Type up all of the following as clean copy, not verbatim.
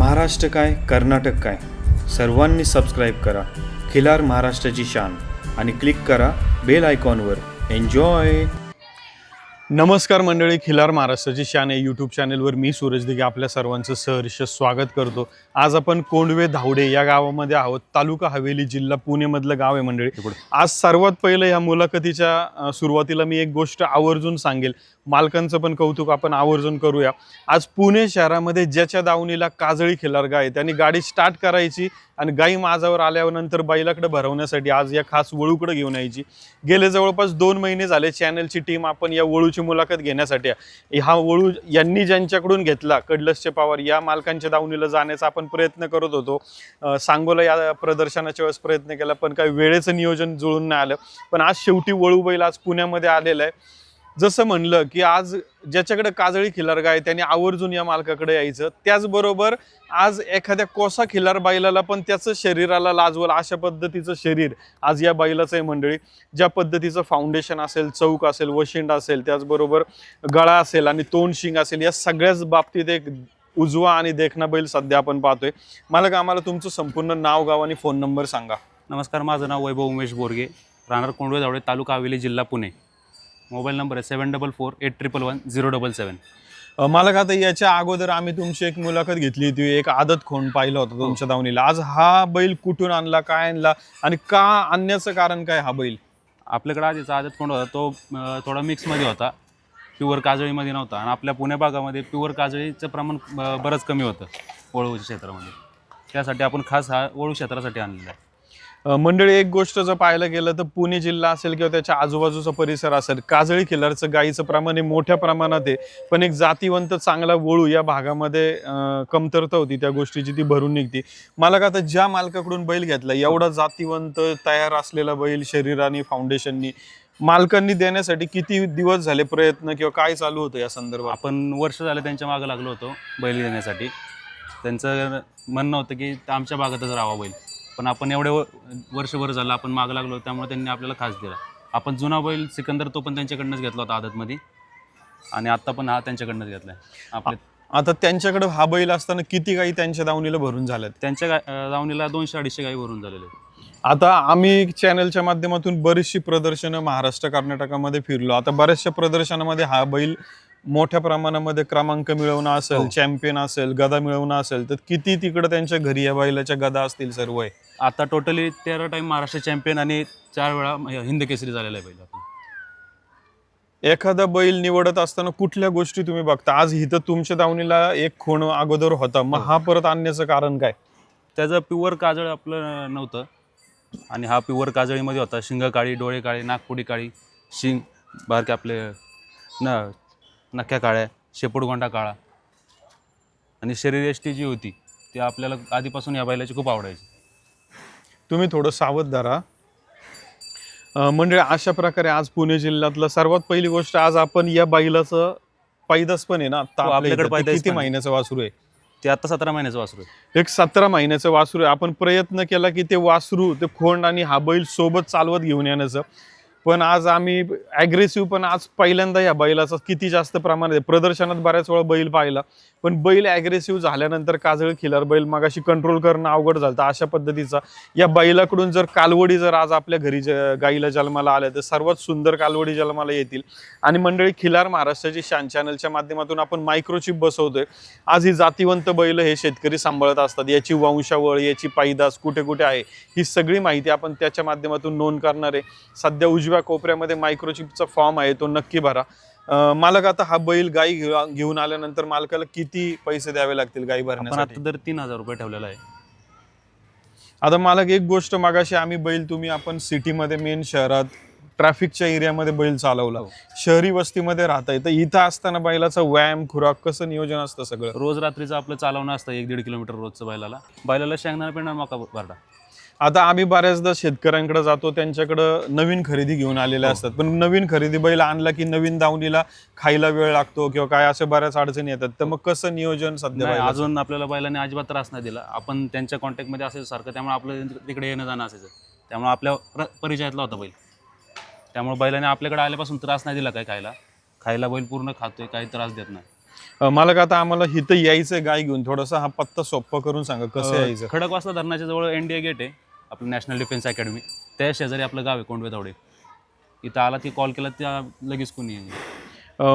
महाराष्ट्र काय कर्नाटक काय सर्वांनी सबस्क्राईब करा खिलार महाराष्ट्राची शान आणि क्लिक करा बेल आयकॉनवर. एन्जॉय. नमस्कार मंडळी, खिलार महाराष्ट्राची शान या यूट्यूब चॅनलवर मी सूरज दिघे आपल्या सर्वांचं सहर्ष स्वागत करतो. आज आपण कोंडवे धावडे या गावामध्ये आहोत. तालुका हवेली, जिल्हा पुणेमधलं गाव आहे मंडळी. आज सर्वात पहिलं या मुलाखतीच्या सुरुवातीला मी एक गोष्ट आवर्जून सांगेल, मालकांचं पण कौतुक आपण आवर्जून करूया. आज पुणे शहरामध्ये ज्याच्या दावणीला काजळी खिलार गाय, त्यांनी गाडी स्टार्ट करायची आणि गाई माझावर आल्यानंतर बैलाकडे भरवण्यासाठी आज या खास वळूकडे घेऊन यायची. गेले जवळपास 2 महिने झाले चॅनलची टीम आपण या वळूची मुलाखत घेण्यासाठी. हा वळू यांनी ज्यांच्याकडून घेतला, कडलसचे पवार या मालकांच्या दावणीला जाण्याचा आपण प्रयत्न करत होतो. सांगोला या प्रदर्शनाच्या वेळेस प्रयत्न केला, पण काही वेळेचं नियोजन जुळून नाही आलं. पण आज शेवटी वळू बैल आज पुण्यामध्ये आलेला आहे. जसं म्हणलं की आज ज्याच्याकडे काजळी खिलार गाय त्यांनी आवर्जून या मालकाकडे यायचं. त्याचबरोबर आज एखाद्या कोसा खिलार बैलाला पण त्याचं शरीराला लाजवल अशा पद्धतीचं शरीर आज या बैलाचं आहे मंडळी. ज्या पद्धतीचं फाउंडेशन असेल, चौक असेल, वशिंड असेल, त्याचबरोबर गळा असेल आणि तोंड शिंग असेल, या सगळ्याच बाबतीत एक उजवा आणि देखणा बैल सध्या आपण पाहतोय. मला आम्हाला तुमचं संपूर्ण नाव, गाव आणि फोन नंबर सांगा. नमस्कार, माझं नाव वैभव उमेश बोरगे, राहणार कोंडवे धावडे, तालुका हवेली, जिल्हा पुणे. मोबाईल नंबर आहे 7448111077. मला का तर याच्या अगोदर आम्ही तुमची एक मुलाखत घेतली होती, एक आदत खोंड पाहिलं होतं तुमच्या दावणीला. आज हा बैल कुठून आणला, काय आणला आणि का आणण्याचं कारण काय? हा बैल आपल्याकडे आधीचा आदत कोंड होता, तो थोडा मिक्समध्ये होता, प्युअर काजळीमध्ये नव्हता. आणि आपल्या पुणे भागामध्ये प्युअर काजळीचं प्रमाण बरंच कमी होतं वळू क्षेत्रामध्ये. त्यासाठी आपण खास हा वळू क्षेत्रासाठी आणलेला आहे. मंडळी, एक गोष्ट जर पाहायला गेलं तर पुणे जिल्हा असेल किंवा त्याच्या आजूबाजूचा परिसर असेल, काजळी खिलारचं गाईचं प्रमाण हे मोठ्या प्रमाणात आहे. पण एक जातीवंत चांगला वळू या भागामध्ये कमतरता होती, त्या गोष्टीची ती भरून निघती. मला का तर ज्या मालकाकडून बैल घेतला, एवढा जातीवंत तयार असलेला बैल शरीराने, फाउंडेशननी मालकांनी देण्यासाठी किती दिवस झाले प्रयत्न किंवा काय चालू होतं या संदर्भात? आपण वर्ष झालं त्यांच्या मागं लागलो होतो बैल देण्यासाठी. त्यांचं म्हणणं होतं की आमच्या भागातच राहावा बैल, पण आपण एवढे वर्षभर झालं आपण मागं लागलो, त्यामुळे त्यांनी आपल्याला खास दिला. आपण जुना बैल सिकंदर तो पण त्यांच्याकडनंच घेतला होता आदतमध्ये, आणि आत्ता पण हा त्यांच्याकडनंच घेतला आहे. आता त्यांच्याकडे हा बैल असताना किती गाई त्यांच्या दावणीला भरून झाल्यात? त्यांच्या दावणीला 200-250 गाई भरून झालेले. आता आम्ही चॅनलच्या माध्यमातून बरीचशी प्रदर्शनं महाराष्ट्र कर्नाटकामध्ये फिरलो. आता बऱ्याचशा प्रदर्शनामध्ये हा बैल मोठ्या प्रमाणामध्ये क्रमांक मिळवणं असेल, चॅम्पियन असेल, गदा मिळवणं असेल, तर किती तिकडे त्यांच्या घरी या बैलाच्या गदा असतील सर्व आहे? आता टोटली 13 टाइम महाराष्ट्र चॅम्पियन आणि 4 वेळा हिंद केसरी झालेला आहे बैल. आपण एखादा बैल निवडत असताना कुठल्या गोष्टी तुम्ही बघता? आज इथं तुमच्या दावणीला एक खोण अगोदर होता, मग हा परत आणण्याचं कारण काय? त्याचं प्युअर काजळ आपलं नव्हतं, आणि हा प्युअर काजळीमध्ये होता. शिंग काळी, डोळे काळे, नागपुडी काळी, शिंग बारके आपले नख्या काळ्या, शेपूटगोंडा काळा, आणि शरीरयष्टी जी होती ती आपल्याला आधीपासून या बैलाची खूप आवडायची. तुम्ही थोडं सावध धरा. म्हणजे अशा प्रकारे आज पुणे जिल्ह्यातलं सर्वात पहिली गोष्ट, आज आपण या बैलाचं पैदास पण आहे ना आपल्याकडे. किती महिन्याचं वासरू आहे ते? आता 17 महिन्याचं वासरू आहे. एक 17 महिन्याचं वासरू आहे. आपण प्रयत्न केला की ते वासरू, ते खोंड आणि हा बैल सोबत चालवत घेऊन येण्याचं, पण आज आम्ही ॲग्रेसिव्ह, पण आज पहिल्यांदा या बैलाचा किती जास्त प्रमाणात आहे. प्रदर्शनात बऱ्याच वेळा बैल पाहिला, पण बैल ॲग्रेसिव्ह झाल्यानंतर काजळ खिलार बैल मगाशी कंट्रोल करणं अवघड झालं. अशा पद्धतीचा या बैलाकडून जर कालवडी जर आज आपल्या घरी गाईला जन्माला आल्या तर सर्वात सुंदर कालवडी जन्माला येतील. आणि मंडळी, खिलार महाराष्ट्राची शान चॅनलच्या माध्यमातून आपण मायक्रोचिप बसवतोय. आज ही जातीवंत बैल हे शेतकरी सांभाळत असतात. याची वंशावळ, याची पैदास कुठे कुठे आहे, ही सगळी माहिती आपण त्याच्या माध्यमातून नोंद करणार आहे. सध्या उजव्या कोपऱ्यामध्ये मायक्रोचिपचा फॉर्म आहे, तो नक्की भरा. मालक, आता हा बैल गाई घेऊन आल्यानंतर मालकाला किती पैसे द्यावे लागतील गाई भरण्यासाठी? आता तर 3000 रुपये ठेवलेला आहे. आता मालक, एक गोष्ट, मागाशी आम्ही बैल तुम्ही आपण सिटीमध्ये, मेन शहरात ट्रॅफिकच्या एरियामध्ये बैल चालवला, शहरी वस्तीमध्ये राहता येतं, इथं असताना बैलाचा व्यायाम, खुराक कसं नियोजन असतं सगळं? रोज रात्रीचं आपलं चालवणं असतं 1-1.5 किलोमीटर रोजचं. बैलाला शेंगदाणा पिणार मका भरडा. आता आम्ही बऱ्याचदा शेतकऱ्यांकडे जातो, त्यांच्याकडं नवीन खरेदी घेऊन आलेल्या असतात, पण नवीन खरेदी बैल आणला की नवीन दावणीला खायला वेळ लागतो किंवा काय, अशा बऱ्याच अडचणी येतात. तर मग कसं नियोजन सध्या? अजून आपल्याला बैलाने अजिबात त्रास नाही दिला. आपण त्यांच्या कॉन्टॅक्टमध्ये असायचं सारखं, त्यामुळे आपलं तिकडे येणं जाणं असायचं. त्यामुळे आपल्या परिचयातला होता बैल, त्यामुळे बैलाने आपल्याकडे आल्यापासून त्रास नाही दिला. काय खायला बैल पूर्ण खातोय, काही त्रास देत नाही. मला का आता आम्हाला इथं यायचं गाय घेऊन थोडासा हा पत्ता सोप्पा करून सांगा कसं यायचं. खडकवासला धरणाच्या जवळ NDA गेट आहे आपलं, नॅशनल डिफेन्स अकॅडमी, त्या शेजारी आपलं गाव आहे कोंडवे धावडे. इथं आला की कॉल केला त्या लगेच कोणी येईल.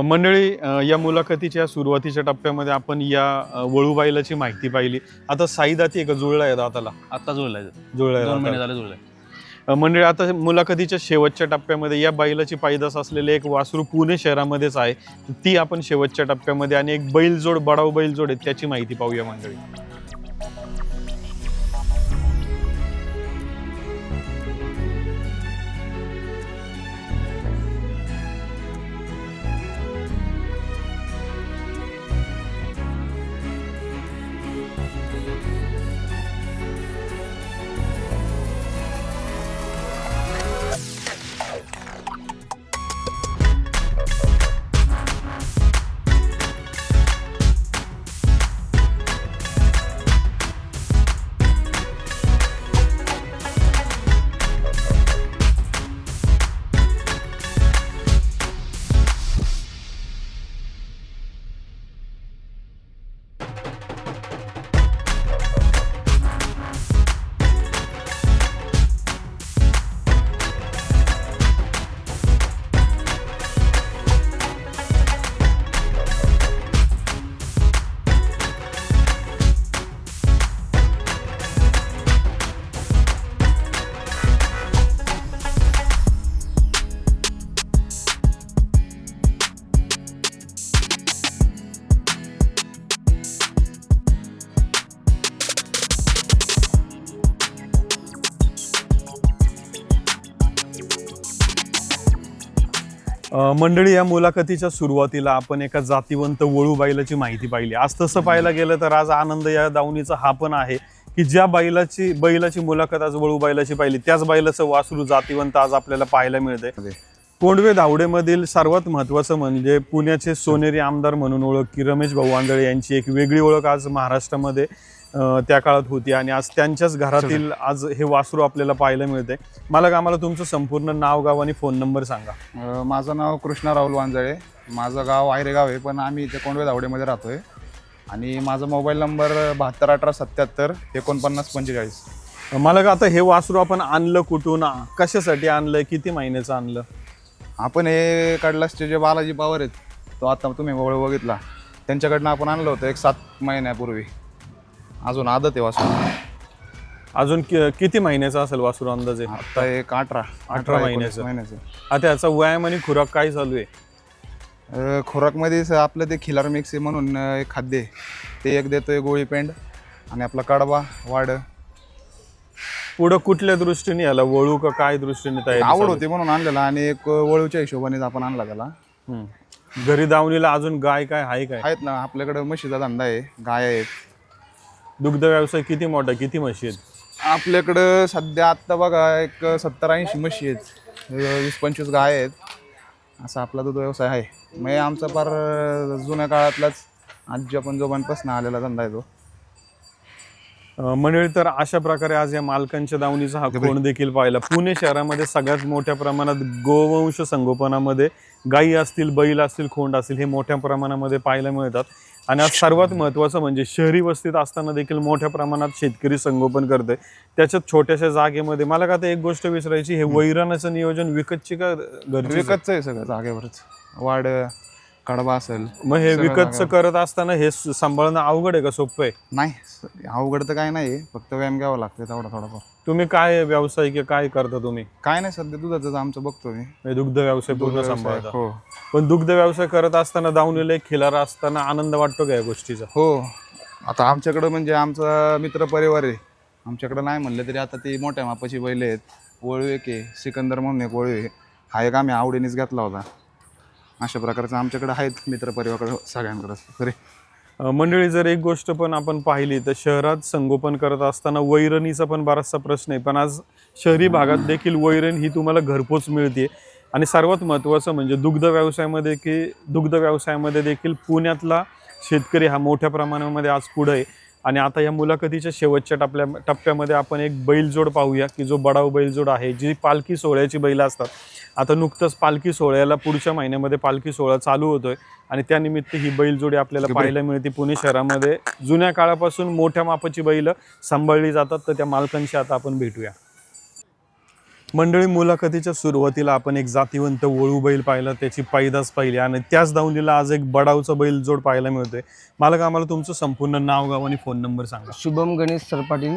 मंडळी, या मुलाखतीच्या सुरुवातीच्या टप्प्यामध्ये आपण या वळूबाईलाची माहिती पाहिली. आता साई दाती आहे का जुळला आहे दाताला? आत्ता जुळलाय, जुळला 2 महिने आहे. झाले जुळलाय. मंडळी, आता मुलाखतीच्या शेवटच्या टप्प्यामध्ये या बैलाची पैदास असलेले एक वासरू पुणे शहरामध्येच आहे, ती आपण शेवटच्या टप्प्यामध्ये, आणि एक बैलजोड बडाव बैलजोड आहे त्याची माहिती पाहूया मंडळी. मंडळी, या मुलाखतीच्या सुरुवातीला आपण एका जातीवंत वळू बैलाची माहिती पाहिली. आज तसं पाहायला गेलं तर आज आनंद या दावणीचा हा पण आहे की ज्या बैलाची मुलाखत आज वळू बैलाची पाहिली, त्याच बैलाचं वासरू जातीवंत आज आपल्याला पाहायला मिळतंय. कोंडवे धावडेमधील सर्वात महत्त्वाचं म्हणजे पुण्याचे सोनेरी आमदार म्हणून ओळख की रमेश भाऊ आंधळे यांची एक वेगळी ओळख आज महाराष्ट्रामध्ये त्या काळात होती, आणि आज त्यांच्याच घरातील आज हे वासरू आपल्याला पाहायला मिळतंय. आम्हाला तुमचं संपूर्ण नाव, गाव आणि फोन नंबर सांगा. माझं नाव कृष्णा राहुल वांजळे, माझं गाव आयरेगाव आहे, पण आम्ही इथे कोंडवे धावडेमध्ये राहतोय. आणि माझा मोबाईल नंबर 721877 4945. मला आता हे वासरू आपण आणलं कुठून, कशासाठी आणलं, किती महिन्याचं आणलं? आपण हे कडलासचे जे बालाजी पवार आहेत, तो आता तुम्ही बघितला, त्यांच्याकडनं आपण आणलं होतं एक 7 महिन्यापूर्वी. अजून आदत आहे वासरू. अजून किती महिन्याचा असेल वासरू अंदाजे? आता एक 18 महिन्याचं. आता याचा व्यायाम आणि खुराक काय चालू आहे? खुराकमध्ये आपलं ते खिलार मिक्स आहे म्हणून एक खाद्य आहे, ते एक देतोय गोळी पेंड आणि आपला कडबा वाढ. पुढं कुठल्या दृष्टीने याला वळू का काय दृष्टीने तयारी आवड होती म्हणून आणलेला, आणि एक वळूच्या हिशोबाने आपण आणला त्याला. घरी दावणीला अजून गाय काय आहे काय? आहेत ना, आपल्याकडे म्हशीचा धंदा आहे, गाय आहेत. दुग्ध व्यवसाय किती मोठा, किती म्हशी आहेत आपल्याकडं सध्या? आत्ता बघा एक 70-80 म्हशी आहेत, 20-25 गाय आहेत, असा आपला दूध व्यवसाय आहे. मग आमचा फार जुन्या काळातलाच आजी पंजोबांपासून आलेला धंदा आहे तो. मंडळी, तर अशा प्रकारे आज या मालकांच्या दावणीचा हा कोण देखील पाहिला. पुणे शहरामध्ये सगळ्यात मोठ्या प्रमाणात गोवंश संगोपनामध्ये गायी असतील, बैल असतील, खोंड असतील, हे मोठ्या प्रमाणामध्ये पाहायला मिळतात. आणि आज सर्वात महत्त्वाचं म्हणजे शहरी वस्तीत असताना देखील मोठ्या प्रमाणात शेतकरी संगोपन करते, त्याच्यात छोट्याशा जागेमध्ये. मला का आता एक गोष्ट विचारायची, हे वैराणाचं नियोजन विकतची का घरची? विकतचं आहे सगळं, जागेवरच. वाढ कडबा असेल. मग हे विकतचं करत असताना हे सांभाळणं अवघड आहे का सोपं आहे? नाही, अवघड तर काय नाही, फक्त व्यायाम घ्यावा लागते तेवढा थोडाफार. तुम्ही काय व्यवसाय की काय करता तुम्ही? काय नाही, सध्या दुधाचं आमचं बघतो मी. दुग्ध व्यवसाय पूर्ण सांभाळता? हो. पण दुग्ध व्यवसाय करत असताना, दावणीला एक खिलारा असताना आनंद वाटतो का या गोष्टीचा? हो. आता आमच्याकडं म्हणजे आमचा मित्र परिवार आहे, आमच्याकडं नाही म्हणलं तरी आता ती मोठ्या मापाची बैल आहेत. वळू एक आहे, सिकंदर म्हणून एक वळू आहे, हा एक आम्ही आवडीनेच घेतला होता. अशा प्रकारचं आमच्याकडे आहेत मित्र परिवार सगळ्यांकडे. तरी मंडळी, जर एक गोष्ट पण आपण पाहिली तर शहरात संगोपन करत असताना वैरणीचा पण बराचसा प्रश्न आहे, पण आज शहरी भागात देखील वैरण ही तुम्हाला घरपोच मिळते. आणि सर्वात महत्त्वाचं म्हणजे दुग्ध व्यवसायामध्ये देखील पुण्यातला शेतकरी हा मोठ्या प्रमाणामध्ये आज पुढे आहे. आणि आता या मुलाखतीच्या शेवटच्या टप्प्यामध्ये आपण एक बैलजोड पाहूया की जो बडाव बैलजोड आहे, जी पालखी सोहळ्याची बैल असतात. आता नुकतंच पालखी सोहळ्याला पुढच्या महिन्यामध्ये पालखी सोहळा चालू होतोय आणि त्यानिमित्त ही बैलजोडी आपल्याला पाहायला मिळते. पुणे शहरामध्ये जुन्या काळापासून मोठ्या मापाची बैल सांभाळली जातात, तर त्या मालकांशी आता आपण भेटूया. मंडळी, मुलाखतीच्या सुरुवातीला आपण एक जातीवंत वळू बैल पाहिला, त्याची पैदास पाहिली आणि त्याच दावणीला आज एक बडावचा बैल जोड पाहायला मिळतोय. मालक, आम्हाला तुमचं संपूर्ण नाव, गाव आणि फोन नंबर सांगा. Shubham Ganesh Sarpatil,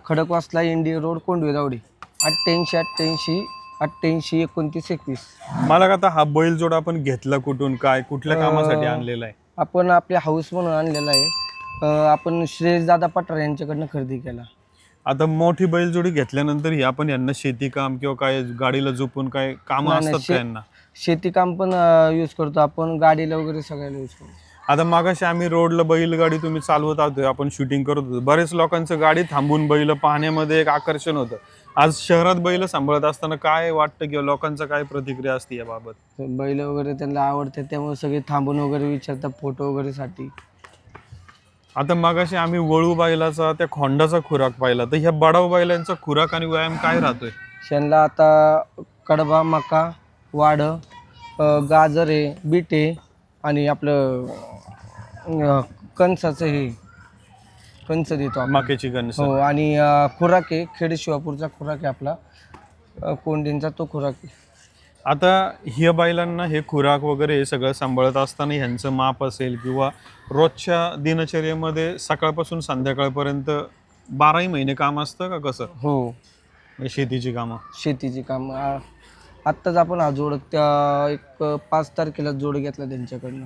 Khadakwasla, India road, Kondhwe Dawdi, 88 88 29 21. मालक, आता हा बैल जोड आपण घेतला कुठून, काय कुठल्या कामासाठी आणलेला आहे? आपण आपल्या हाऊस म्हणून आणलेला आहे. आपण श्रेयस दादा पठार यांच्याकडनं खरेदी केला. आता मोठी बैलजोडी घेतल्यानंतर ही आपण यांना शेती काम किंवा काय गाडीला झोपून काय कामं नाही, असतात का यांना? शेती काम पण यूज करतो आपण, गाडीला वगैरे सगळ्याला यूज करतो. आता मागाशी आम्ही रोडला बैलगाडी तुम्ही चालवत आहोत, आपण शूटिंग करत होतो, बरेच लोकांचं गाडी थांबून बैल पाहण्यामध्ये एक आकर्षण होतं. आज शहरात बैल सांभाळत असताना काय वाटतं किंवा लोकांचं काय प्रतिक्रिया असते याबाबत? बैल वगैरे त्यांना आवडते, त्यामुळे सगळे थांबून वगैरे विचारतात फोटो वगैरे साठी. आता मागाशी आम्ही वळू बैलाचा त्या खोंडाचा खुराक पाहिला, तर ह्या बडाव बैलांचा खुराक आणि व्यायाम काय राहतोय? त्यांना आता कडबा, मका, वाड, गाजर आहे, बीट आहे आणि आपलं कणसाचं हे कणस देतो आपण. मक्याची कणस. हो, आणि खुराक आहे, खेड शिवापूरचा खुराक आहे आपला, कोंडींचा तो खुराक आहे. आता ह्या बैलांना हे खुराक वगैरे हे सगळं सांभाळत असताना ह्यांचं माप असेल किंवा रोजच्या दिनचर्येमध्ये सकाळपासून संध्याकाळपर्यंत 12ही महिने काम असतं का कसं? हो, शेतीची कामं. शेतीची काम. आत्ताच आपण हा जोड त्या एक 5 तारखेला जोड घेतला त्यांच्याकडनं.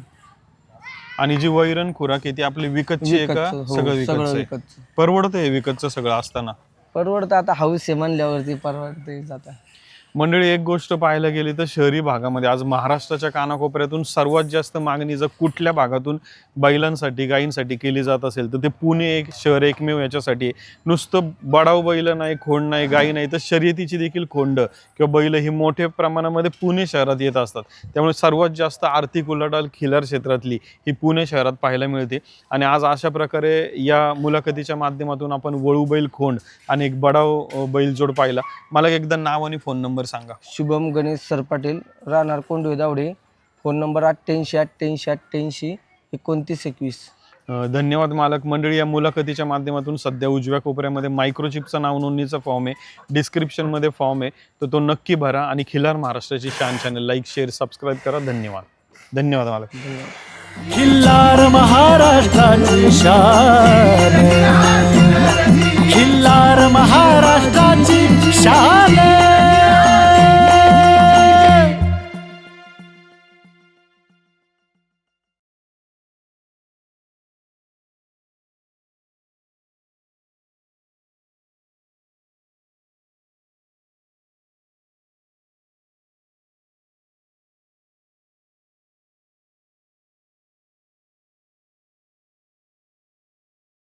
आणि जी वैरण खुराक आहे ती आपली विकतची आहे का? विकतचं, हो, सगळं सगळं विकतचं. विकतचं. परवडतं हे विकतचं सगळं असताना? परवडतं, आता हाऊस आहे म्हणल्यावरती परवडते जातं. मंडळी, एक गोष्ट पाहायला गेली तर शहरी भागामध्ये आज महाराष्ट्राच्या कानाकोपऱ्यातून सर्वात जास्त मागणी जर कुठल्या भागातून बैलांसाठी, गायींसाठी केली जात असेल तर ते पुणे एक शहर एकमेव याच्यासाठी. नुसतं बडाव बैल नाही, खोंड नाही, गायी नाही, तर शर्यतीची देखील खोंड किंवा बैल ही मोठ्या प्रमाणामध्ये पुणे शहरात येत असतात. त्यामुळे सर्वात जास्त आर्थिक उलाढाल खिलार क्षेत्रातली ही पुणे शहरात पाहायला मिळते. आणि आज अशा प्रकारे या मुलाखतीच्या माध्यमातून आपण वळू बैल, खोंड आणि एक बडाव बैलजोड पाहिला. मला एकदा नाव आणि फोन नंबर सांगा. शुभम गणेश सरपाटील, राहणार कोंडवे दावडे, फोन नंबर 88 88 29 21. धन्यवाद मालक. मंडळी, या मुलाखतीच्या माध्यमातून सध्या उजव्या कोपऱ्यामध्ये मायक्रोचिपचा नाव नोंदणीचा फॉर्म आहे, डिस्क्रिप्शनमध्ये फॉर्म आहे, तर तो नक्की भरा आणि खिलार महाराष्ट्राची शान चॅनल लाईक, शेअर, सबस्क्राईब करा. धन्यवाद मालक. खिल्लार महाराष्ट्राची शान.